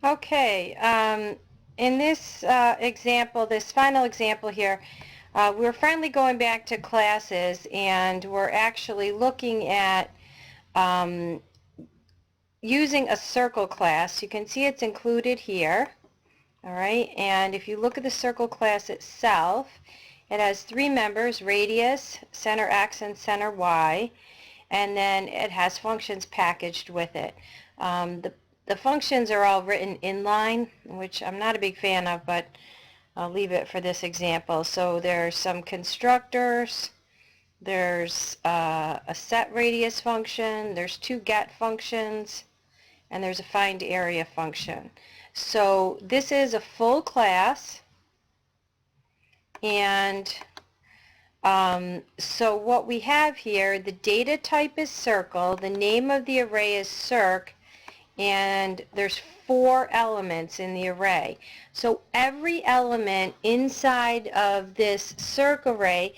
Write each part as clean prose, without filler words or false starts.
Okay, in this example, this final example here, we're finally going back to classes, and we're actually looking at using a circle class. You can see it's included here, all right, and if you look at the circle class itself, it has three members: radius, center X, and center Y, and then it has functions packaged with it. The functions are all written inline, which I'm not a big fan of, but I'll leave it for this example. So there's some constructors, there's a set radius function, there's two get functions, and there's a find area function. So this is a full class, and so what we have here, the data type is circle, the name of the array is circ, and there's 4 elements in the array. So every element inside of this circ array,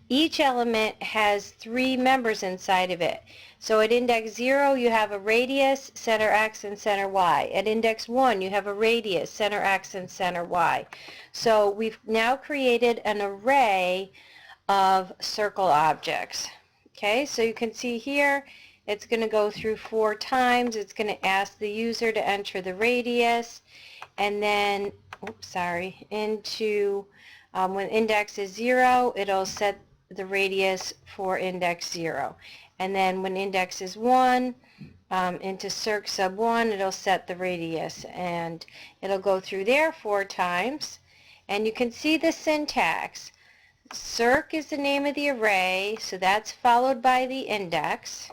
each element has 3 members inside of it. So at index 0 you have a radius, center X, and center Y. At index 1 you have a radius, center X, and center Y. So we've now created an array of circle objects. Okay, so you can see here it's going to go through 4 times. It's going to ask the user to enter the radius, and then, into when index is 0, it'll set the radius for index 0. And then when index is 1, into circ sub 1, it'll set the radius, and it'll go through there 4 times. And you can see the syntax. Circ is the name of the array, so that's followed by the index.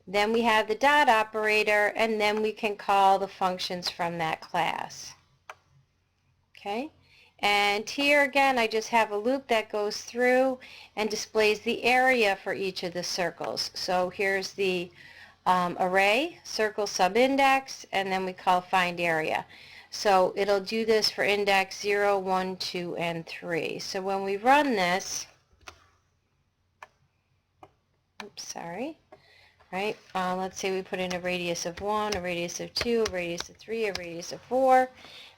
Then we have the dot operator, and then we can call the functions from that class. Okay, and here again I just have a loop that goes through and displays the area for each of the circles. So here's the array, circle subindex, and then we call find area. So it'll do this for index 0, 1, 2, and 3. So when we run this, right, let's say we put in a radius of 1, a radius of 2, a radius of 3, a radius of 4,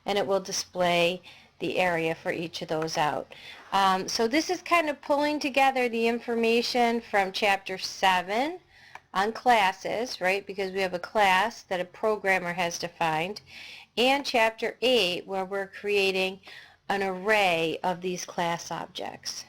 and it will display the area for each of those out. So this is kind of pulling together the information from chapter 7 on classes, right, because we have a class that a programmer has defined, and chapter 8 where we're creating an array of these class objects.